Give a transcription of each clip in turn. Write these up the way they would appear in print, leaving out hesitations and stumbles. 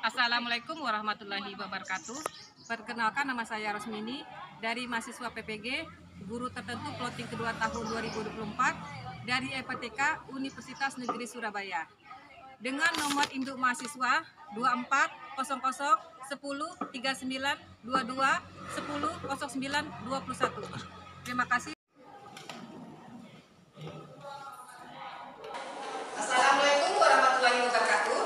Assalamualaikum warahmatullahi wabarakatuh. Perkenalkan, nama saya Rosmini dari mahasiswa PPG Guru Tertentu Plotting kedua tahun 2024 dari EPTK Universitas Negeri Surabaya. Dengan nomor induk mahasiswa 2400 10 39 22 10 09 21. Terima kasih. Assalamualaikum warahmatullahi wabarakatuh.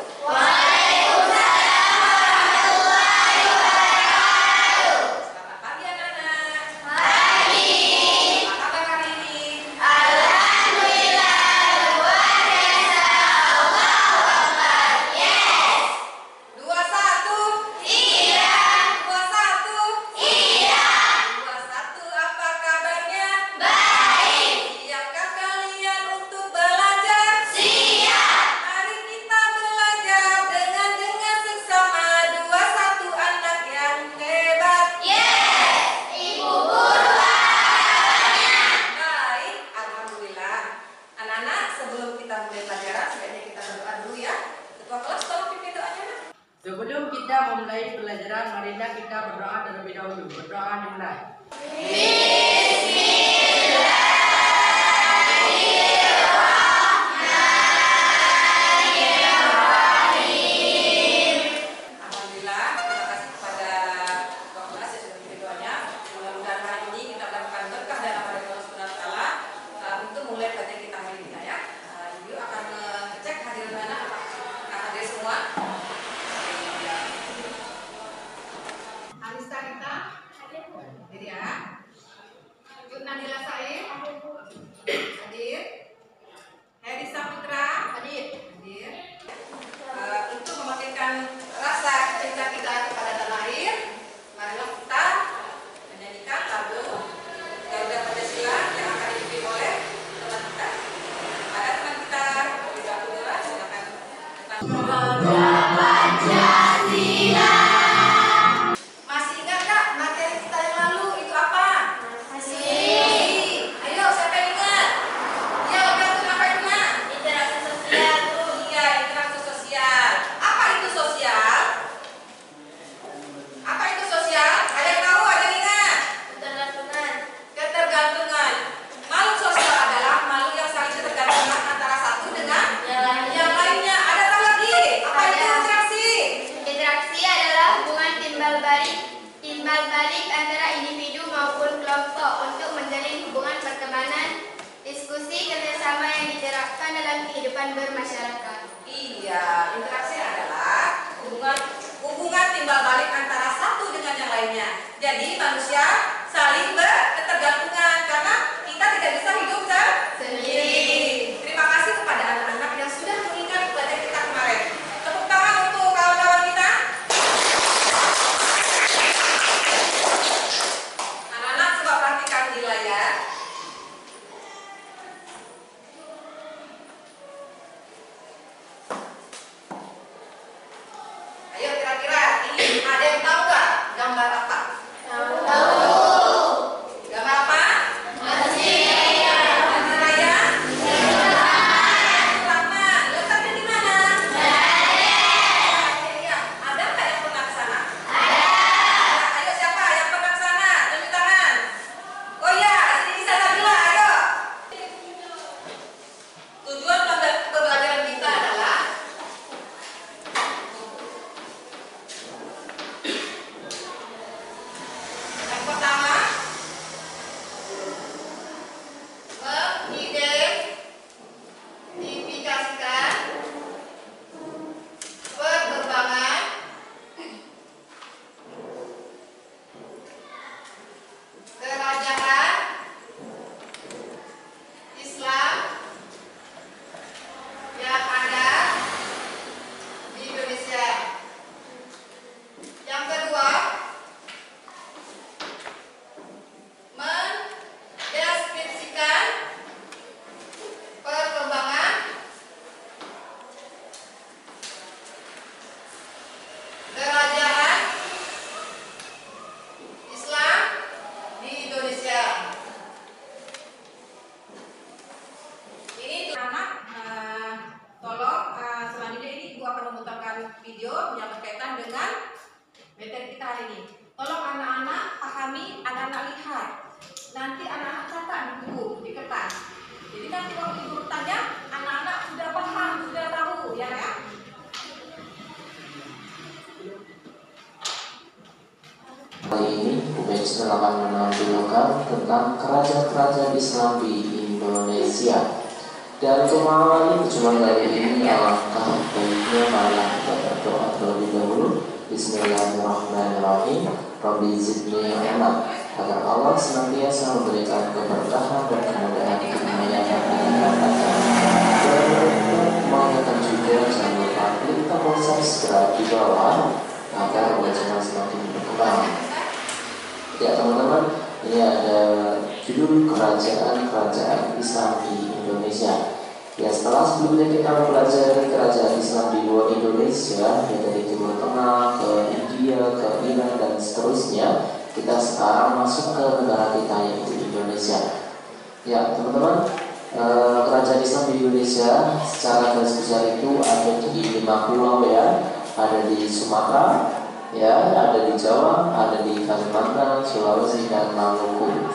Selamat pagi anak-anak. Pagi. Apa kabar hari ini? Alhamdulillah, luar biasa. Allahu Akbar. Yes. 21. Iya. 21. Iya. 21, apa kabarnya? Baik. Siapkah kalian untuk belajar? Siap. Mari kita belajar dengan seksama. 21 anak yang hebat. Yes. Ibu guru harapannya. Baik, alhamdulillah. Anak-anak, sebelum kita mulai pelajaran, sebaiknya kita berdoa dulu ya. Ketua kelas, tolong pimpin doanya, Nak. Sebelum kita memulai pelajaran, marilah kita berdoa terlebih dahulu. Berdoa dimulai. Alhamdulillah, terima kasih kepada ketua kelas yang sudah pimpin doanya. Mudah-mudahan hari ini kita mendapatkan berkah dan amal dari Allah Subhanahu wa Ta'ala untuk mulai pelajaran kita hari ini ya. Ibu akan mengecek hadirin anak, apakah hadir semua. Arista Rita, hadir ya. Yuk Nadila Said, hadir. Herisa Putra, hadir. Untuk membangkitkan rasa cinta kita kepada tanah air, marilah kita menyanyikan lagu Garuda Pancasila yang akan dipimpin oleh teman kita. Ada teman kita di Garuda, silakan. Masih ingat Kak materi kita yang lalu itu apa? Masih. Ayo siapa yang ingat? Ya udah tuh apa itu Nak? Interaksi sosial. Iya, interaksi sosial. Apa itu sosial? Apa itu sosial? Ada yang tahu? Ada yang ingat? Ketergantungan. Ketergantungan. Makhluk sosial adalah makhluk yang saling ketergantungan antara satu dengan yang lainnya. Ada tahu lagi? Apa itu interaksi? Interaksi adalah hubungan timbal balik antara individu maupun kelompok untuk menjalin hubungan pertemanan, diskusi, kerjasama yang diterapkan dalam kehidupan bermasyarakat. Iya, interaksi adalah hubungan timbal balik antara satu dengan yang lainnya. Jadi manusia saling berketergantungan karena kita tidak bisa hidup sendiri. Terima kasih kepada anak-anak yang sudah mengingat pelajaran kita kemarin. Tepuk tangan untuk kawan-kawan kita. Anak-anak coba perhatikan di layar. Ayo kira-kira ini ada yang tahu nggak gambar apa? Gambar apa? Masjid raya. Taman. Letaknya di mana? Iya. Ada nggak yang pernah ke sana? Ada. Ayo siapa yang pernah ke sana? Tunjuk tangan. Oh iya, sini sana dulu. Ayo. Tujuan pembelajaran kita adalah memutarkan video yang berkaitan dengan materi kita hari ini. Tolong anak-anak pahami, anak-anak lihat. Nanti anak-anak catat di buku, di kertas. Jadi nanti waktu ibu bertanya, anak-anak sudah paham, sudah tahu, ya kan? Kali ini UBS akan menampilkan tentang kerajaan-kerajaan Islam di Indonesia. Dan untuk mengawali perjumpaan kali ini, alangkah baiknya marilah kita berdoa terlebih dahulu. Bismillahirrahmanirrahim. Rabbi zidni ilma, agar Allah senantiasa memberikan keberkahan dan kemudahan ilmu yang mengingatkan juga jangan lupa klik tombol subscribe di bawah agar channel semakin berkembang. Ya teman-teman, ini ada judul kerajaan-kerajaan Islam di Indonesia. Ya, setelah sebelumnya kita mempelajari kerajaan Islam di luar Indonesia, ya dari Timur Tengah ke India, ke Iran dan seterusnya, kita sekarang masuk ke negara kita yaitu Indonesia. Ya teman-teman, kerajaan Islam di Indonesia secara garis besar itu ada di 5 pulau ya, ada di Sumatera, ya, ada di Jawa, ada di Kalimantan, Sulawesi dan Maluku.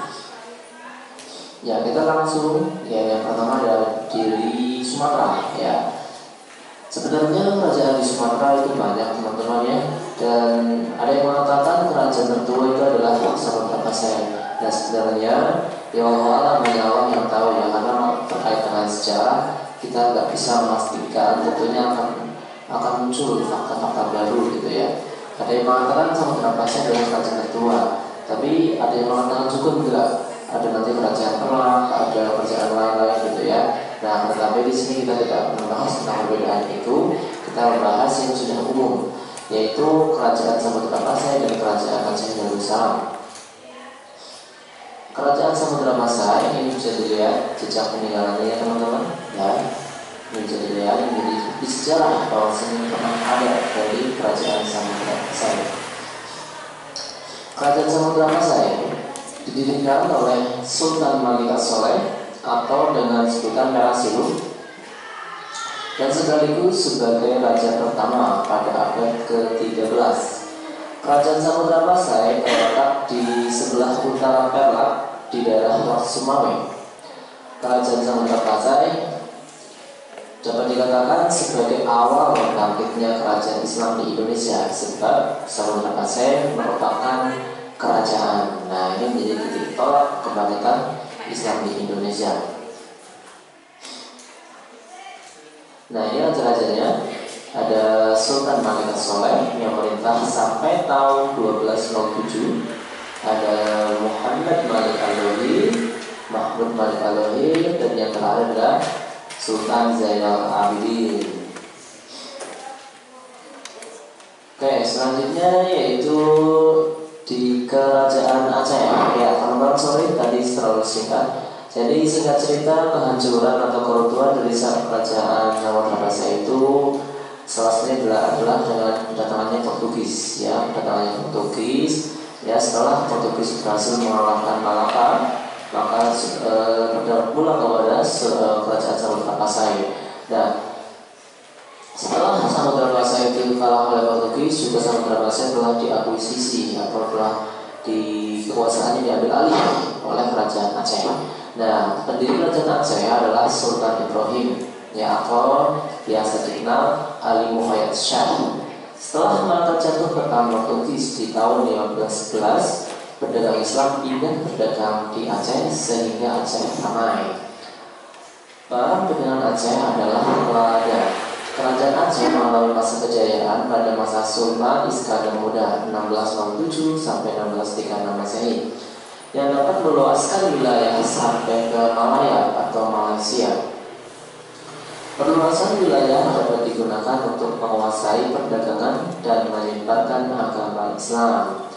Ya, kita langsung yang pertama ada di Sumatera ya. Sebenarnya kerajaan di Sumatera itu banyak teman-teman ya, dan ada yang mengatakan kerajaan tertua itu adalah Samudra Pasai. Dan sebenarnya ya Allah yang tahu ya, karena terkait dengan sejarah kita nggak bisa memastikan, tentunya akan muncul fakta-fakta baru gitu ya. Ada yang mengatakan Samudra Pasai adalah kerajaan tertua, tapi ada yang mengatakan juga enggak. Ada nanti kerajaan Perak, ada kerajaan lain-lain gitu ya. Nah, tetapi di sini kita tidak membahas tentang perbedaan itu. Kita membahas yang sudah umum, yaitu kerajaan Samudra Pasai dan kerajaan Aceh Darussalam. Kerajaan Samudra Pasai ini bisa dilihat jejak peninggalannya ya teman-teman. Ya, ini bisa dilihat di sejarah bahwa sini pernah ada dari kerajaan Samudra Pasai. Kerajaan Samudra Pasai didirikan oleh Sultan Malik As-Soleh atau dengan sebutan Merah Siluk, dan sekaligus sebagai raja pertama pada abad ke-13. Kerajaan Samudra Pasai terletak di sebelah utara Perak di daerah Lok Sumawe. Kerajaan Samudra Pasai dapat dikatakan sebagai awal bangkitnya kerajaan Islam di Indonesia, sebab Samudra Pasai merupakan kerajaan. Nah, ini menjadi titik tolak kebangkitan Islam di Indonesia. Nah, ini raja-rajanya. Ada Sultan Malik As-Soleh yang merintah sampai tahun 1207. Ada Muhammad Malik Al-Lohi, Mahmud Malik Al-Lohi, dan yang terakhir adalah Sultan Zainal Abidin. Oke, selanjutnya yaitu di kerajaan Aceh. Ya teman-teman, sorry tadi terlalu singkat. Jadi singkat cerita, kehancuran atau keruntuhan dari sang kerajaan Samudra Pasai itu salah satunya adalah dengan kedatangannya Portugis. Ya, kedatangannya Portugis. Ya, setelah Portugis berhasil mengalahkan Malaka, maka berdampak pula kepada kerajaan Samudra Pasai. Dan setelah Samudra Pasai itu kalah oleh Portugis, juga Samudra Pasai telah diakuisisi atau telah kekuasaannya diambil alih oleh kerajaan Aceh. Nah, pendiri kerajaan Aceh adalah Sultan Ibrahim, ya, atau biasa dikenal Ali Muhayyad Shah. Setelah Malaka jatuh ke tangan Portugis di tahun 1511, pedagang Islam pindah berdagang di Aceh sehingga Aceh ramai. Barang dagangan Aceh adalah lada. Kerajaan Aceh mengalami masa kejayaan pada masa Sultan Iskandar Muda 1607 sampai 1636 Masehi, yang dapat meluaskan wilayah sampai ke Malaya atau Malaysia. Perluasan wilayah dapat digunakan untuk menguasai perdagangan dan menyebarkan agama Islam.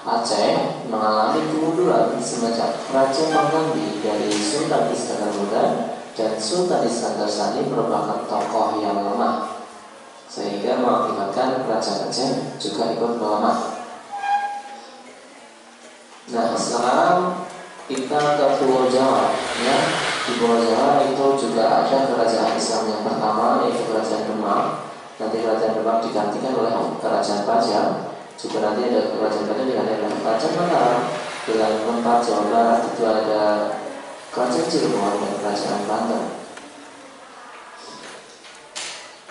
Aceh mengalami kemunduran semenjak Raja Pangganti dari Sultan Iskandar Muda dan Sultan Iskandar Sani merupakan tokoh yang lemah, sehingga mengakibatkan kerajaan Aceh juga ikut melemah. Nah, sekarang kita ke Pulau Jawa, ya. Di Pulau Jawa itu juga ada kerajaan Islam yang pertama, yaitu Kerajaan Demak. Nanti kerajaan Demak digantikan oleh kerajaan Pajang. Juga nanti ada kerajaan Pajang digantikan oleh kerajaan Mataram. Dengan tempat Jawa Barat itu ada kerajaan Cirebon dan kerajaan Banten.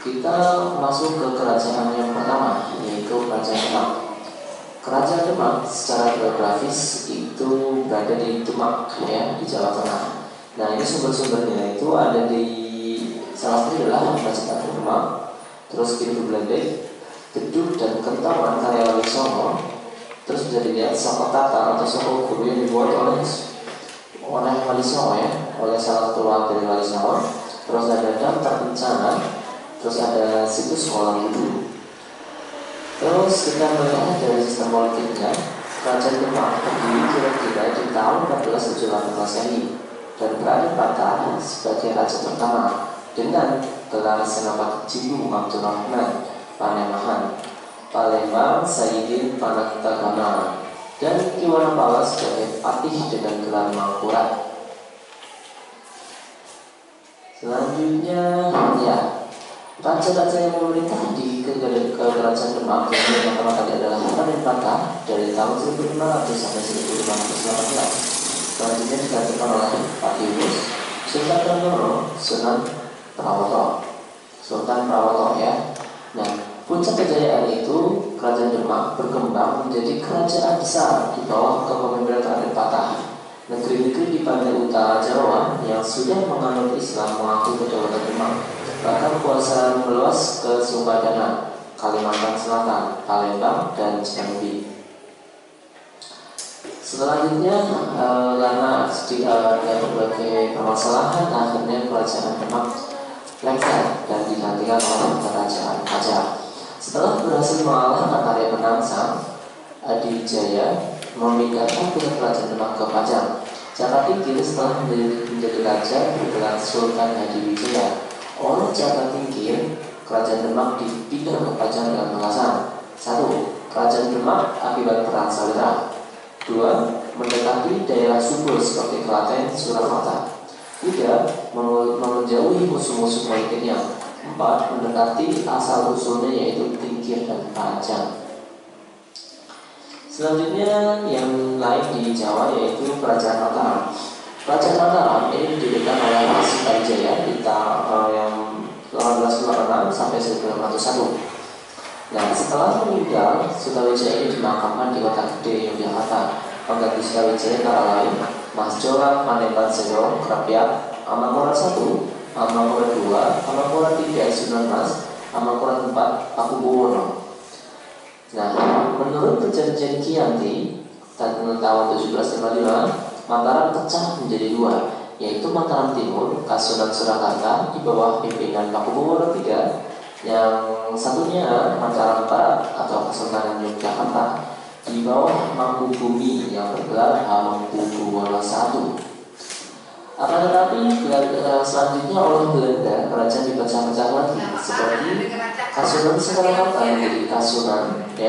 Kita masuk ke kerajaan yang pertama, yaitu kerajaan Demak. Kerajaan Demak secara geografis itu berada di Demak, ya, di Jawa Tengah. Nah, ini sumber-sumbernya itu ada di salah satu adalah Masjid Agung Demak, terus Pintu Bledek, Gedung dan Kentongan karya Wali Songo, terus bisa dilihat Soko Tata atau Soko Guru yang dibuat oleh Wali Songo, ya, oleh salah satu wakil Wali Songo. Terus ada daftar bencana, terus ada situs sekolah guru. Terus kita melihat dari sistem politiknya, Kerajaan Demak berdiri kira-kira di tahun 1478 Masehi dan berada pada sebagai raja pertama dengan gelar Senopati Jibu Abdurrahman Panemahan, Palembang Sayyidin Panagtagama, dan Ki Wanapala sebagai patih dengan gelar Mangkurat. Selanjutnya, ya, raja-raja yang memerintah di kerajaan Demak yang pertama tadi adalah Panenpata dari tahun 1500 sampai 1518. Selanjutnya digantikan oleh Patius, Sultan Trenggono, Sunan Prawoto, ya. Nah, puncak kejayaan itu kerajaan Demak berkembang menjadi kerajaan besar di bawah kepemimpinan Panenpata. Negeri-negeri di pantai utara Jawa yang sudah menganut Islam mengakui kedaulatan Demak, bahkan kuasa meluas ke Sumbadana, Kalimantan Selatan, Palembang, dan Jambi. Selanjutnya, karena ada berbagai permasalahan, akhirnya kerajaan Demak lengser dan digantikan oleh kerajaan Pajang. Setelah berhasil mengalahkan Arya Penangsang, Adijaya memindahkan pusat kerajaan Demak ke Pajang. Jaka Tingkir setelah menjadi raja bergelar Sultan Hadiwijaya. Oleh Jaka Tingkir, kerajaan Demak dipindah ke Pajang dengan alasan: 1. Kerajaan Demak akibat perang saudara. 2. Mendekati daerah subur seperti Klaten, Surakarta. 3. Menjauhi musuh-musuh politiknya. 4. Mendekati asal usulnya yaitu Tingkir dan Pajang. Selanjutnya yang lain di Jawa yaitu Kerajaan Mataram. Kerajaan Mataram ini didirikan oleh Sutawijaya di tahun yang 1886 sampai 1901. Nah, setelah meninggal, Sutawijaya ini dimakamkan di Kota Gede, Yogyakarta. Pengganti Sutawijaya antara lain Mas Jola, Panembahan Sejong, Krapiak, Amangkurat I, Amangkurat II, Amangkurat III, Sunan Mas, Amangkurat IV, Pakubuwono. Nah, menurut perjanjian Chianti tahun 1755, Mataram pecah menjadi dua, yaitu Mataram Timur, Kasunan Surakarta di bawah pimpinan Pakubuwono III, yang satunya Mataram Barat atau Kesultanan Yogyakarta di bawah Mangkubumi yang bergelar Hamengkubuwono I. Akan tetapi selanjutnya oleh Belanda, kerajaan dipecah-pecah lagi seperti Kasunan Surakarta menjadi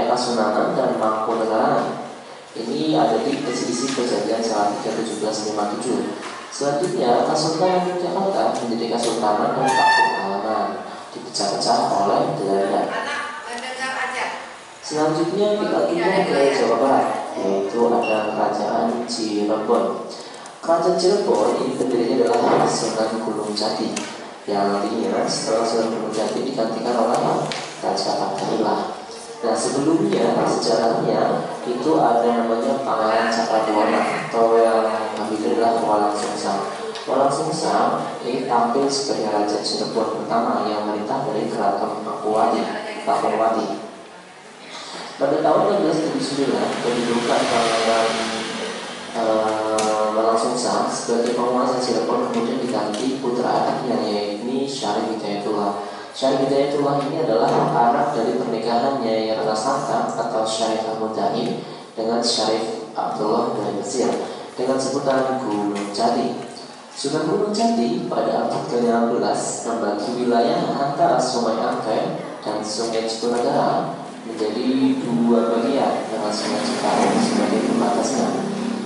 Kasunanan dan Mangkunegaran. Ini ada di selisih perjanjian Salatiga 1757. Selanjutnya Kasultanan Yogyakarta menjadi Kasultanan dan Pakualaman, dipecah-pecah oleh Belanda. Selanjutnya kita pindah ke Jawa Barat, yaitu ada Kerajaan Cirebon. Kerajaan Cirebon ini pendirinya adalah Sunan Gunung Jati, yang nantinya setelah Sunan Gunung Jati digantikan oleh Raja Fatahillah. Nah, sebelumnya sejarahnya itu ada namanya Pangeran Cakrabuana atau yang kami adalah Walang Sungsang. Walang Sungsang ini tampil sebagai Raja Cirebon pertama yang merintah dari Keraton Pakuwati. Pada tahun 1679, kedudukan Pangeran Walang Sungsang sebagai penguasa Cirebon kemudian diganti putra anaknya, yaitu Syarif Hidayatullah. Syarif Hidayatullah ini adalah anak dari pernikahan Nyai Rara Santang atau Syarif Al-Mutaim dengan Syarif Abdullah dari Mesir dengan sebutan Gunung Jati. Sunan Gunung Jati pada abad ke-16 membagi wilayah antara Sungai Ampel dan Sungai Cipunagara menjadi dua bagian dengan Sungai Citarum sebagai pembatasnya.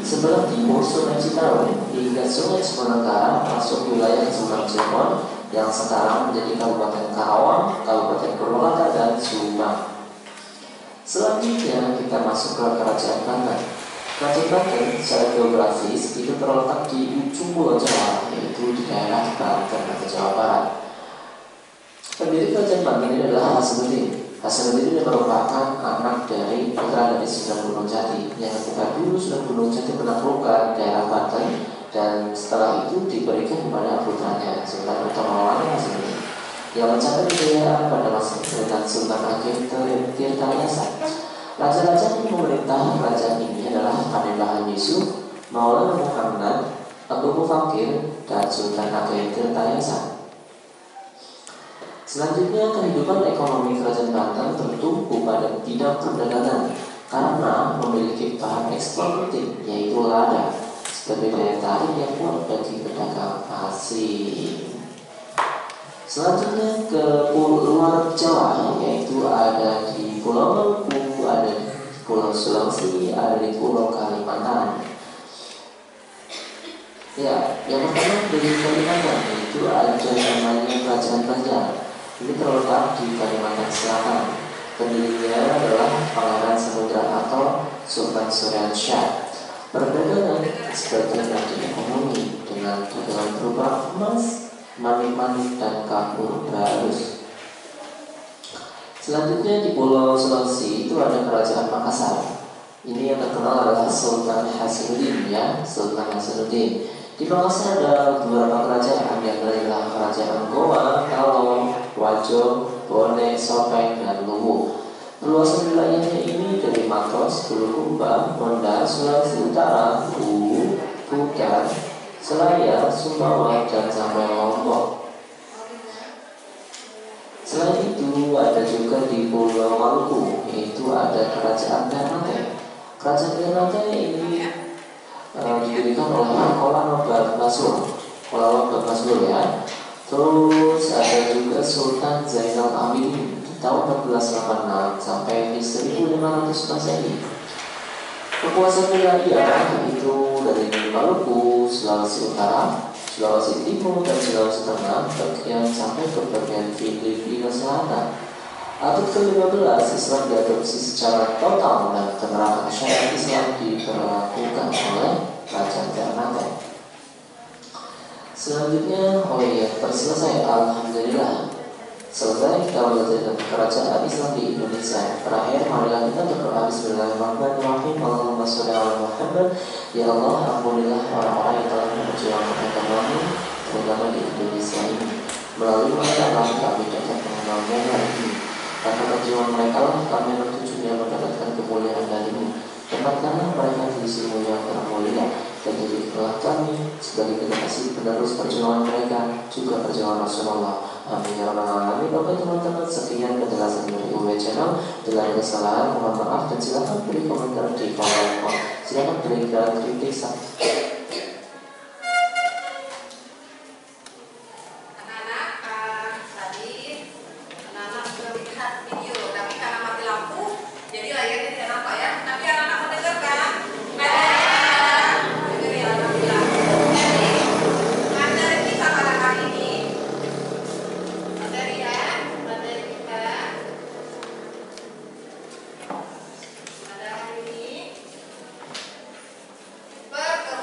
Sebelah timur Sungai Citarum hingga Sungai Cipunagara masuk wilayah Sunan Cirebon, yang sekarang menjadi Kabupaten Karawang, Kabupaten Purwakarta, dan Subang. Selanjutnya kita masuk ke Kerajaan Banten. Kerajaan Banten secara geografis itu terletak di ujung Pulau Jawa, yaitu di daerah Banten atau Jawa Barat. Pendiri Kerajaan Banten ini adalah Hasanuddin. Hasanuddin ini merupakan anak dari putra dari Sunan Gunung Jati yang ketika dulu Sunan Gunung Jati menaklukkan daerah Banten, dan setelah itu diberikan kepada putranya Sultan Utamawan Hasanuddin yang mencapai kejayaan pada masa pemerintahan Sultan Agung Tirtayasa. Raja-raja yang memerintah kerajaan ini adalah Panembahan Yusuf, Maulana Muhammad, Abu Mufakir, dan Sultan Agung Tirtayasa. Selanjutnya, kehidupan ekonomi Kerajaan Banten tertumpu pada bidang perdagangan karena memiliki bahan ekspor penting, yaitu lada, sebagai daya tarik yang kuat bagi pedagang asing. Selanjutnya ke luar Jawa, yaitu ada di Pulau Maluku, ada di Pulau Sulawesi, ada di Pulau Kalimantan. Ya, yang pertama dari Kalimantan itu ada namanya Kerajaan Banjar. Ini terletak di Kalimantan Selatan. Pendirinya adalah Pangeran Samudra atau Sultan Suryansyah. Perdagangan sebagian dari ekonomi dengan dagangan berupa emas, manik-manik, dan kapur halus. Selanjutnya di Pulau Sulawesi itu ada Kerajaan Makassar. Ini yang terkenal adalah Sultan Hasanuddin, ya, Sultan Hasanuddin. Di Makassar ada beberapa kerajaan, yang adalah Kerajaan Goa, Kalo, Wajo, Bone, Sopeng, dan Luwu. Luasan wilayahnya ini dari Matos, Bulukumba, Mondar, Sulawesi Utara, Luwu, Kuta, Selayar, Sumbawa, dan sampai Lombok. Selain itu ada juga di Pulau Maluku, yaitu ada Kerajaan Ternate. Kerajaan Ternate ini didirikan oleh Kolano Basur, ya. Terus ada juga Sultan Zainal Abidin di tahun 1486 sampai di 1500 Masehi. Kekuasaan wilayah itu dari Maluku, Sulawesi Utara, Sulawesi Timur, dan Sulawesi Tengah, bagian sampai ke bagian Filipina Selatan. Abad ke-15 Islam diadopsi secara total dan penerapan syariat Islam diberlakukan oleh Kerajaan Ternate. Selanjutnya, terselesai, alhamdulillah. Selesai kita belajar tentang kerajaan Islam di Indonesia. Terakhir, marilah kita berdoa. Bismillahirrahmanirrahim. Allahumma sholli ala Muhammad. Ya Allah, ampunilah orang-orang yang telah memperjuangkan agamamu, terutama di Indonesia ini. Melalui mereka kami dapat mengenal ini. Karena perjuangan mereka lah kami bertujuan mendapatkan kemuliaan darimu. Tempatkanlah mereka di sisimu yang termulia, dan jadikanlah kami sebagai generasi penerus perjuangan mereka, juga perjuangan Rasulullah. Amin ya rabbal alamin. Oke teman-teman, sekian penjelasan dari UW Channel. Bila ada kesalahan, mohon maaf, dan silakan beri komentar di kolom. Silakan berikan kritik. Perkembangan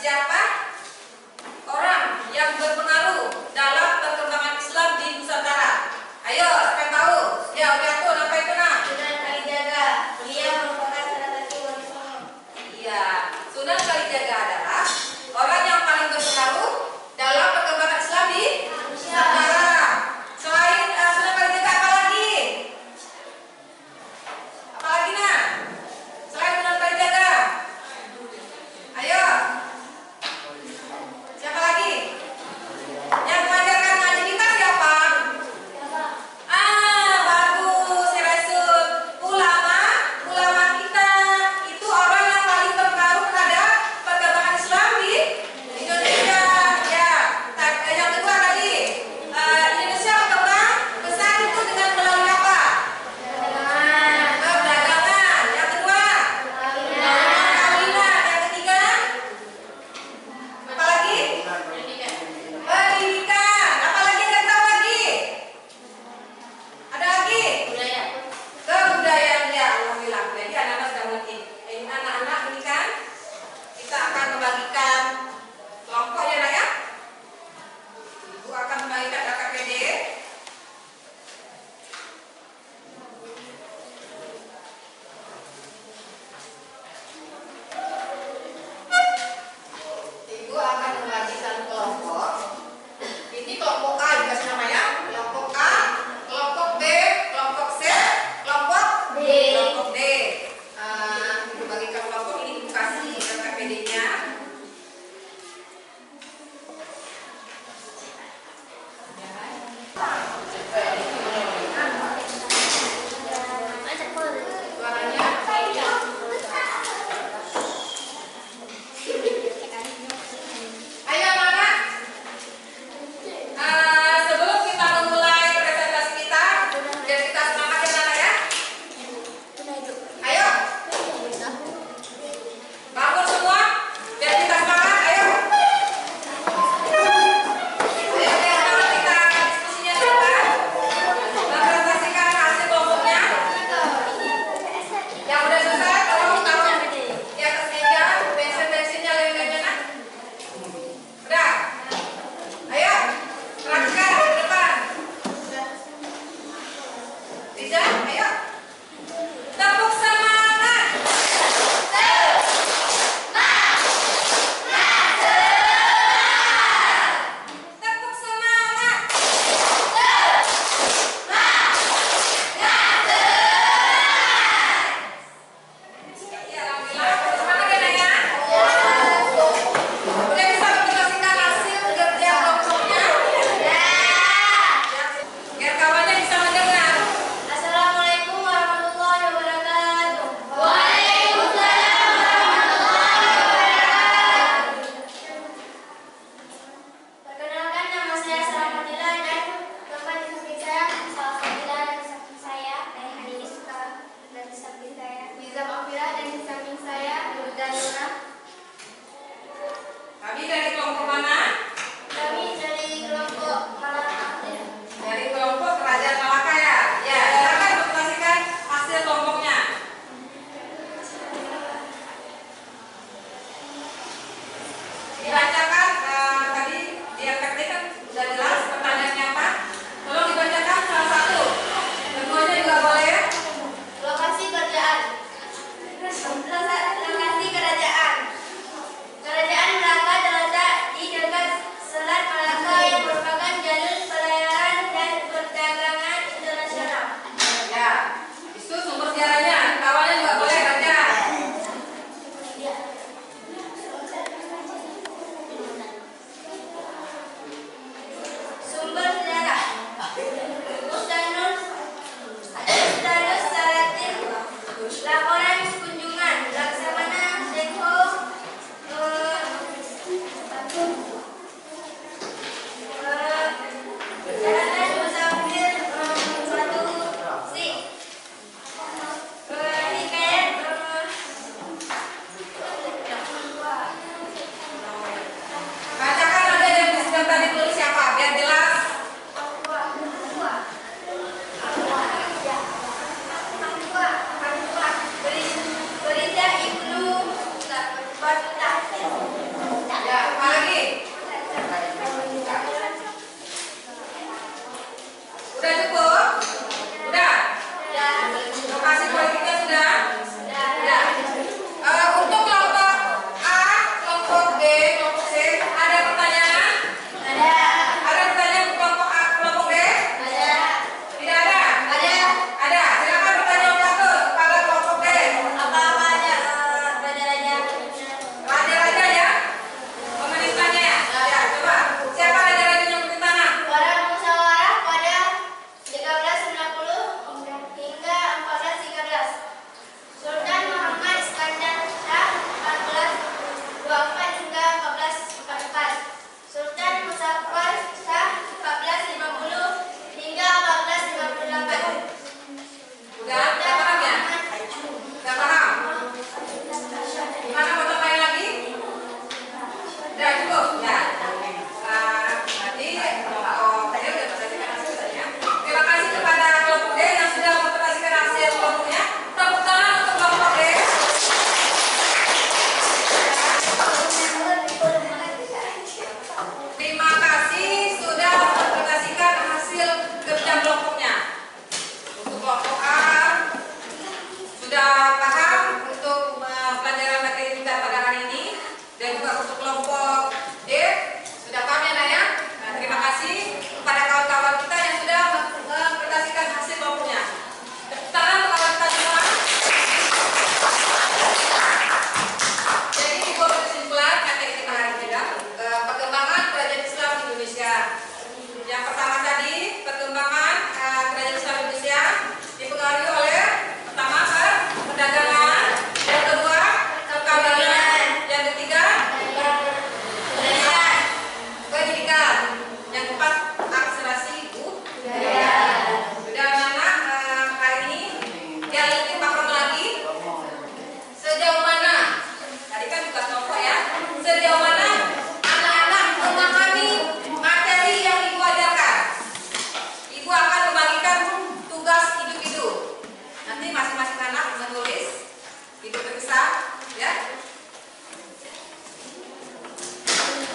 Siapa orang yang berpengaruh dalam perkembangan Islam di Nusantara? Ayo, siapa yang tahu? Ya, Wiatun, apa itu nak? Sunan Kalijaga. Beliau merupakan salah satu wali songo. Iya, Sunan Kalijaga adalah orang yang paling berpengaruh dalam perkembangan Islam di Nusantara. Selain Sunan Kalijaga, apa lagi? Apa lagi nak? Selain Sunan Kalijaga? Ayo.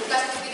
tugas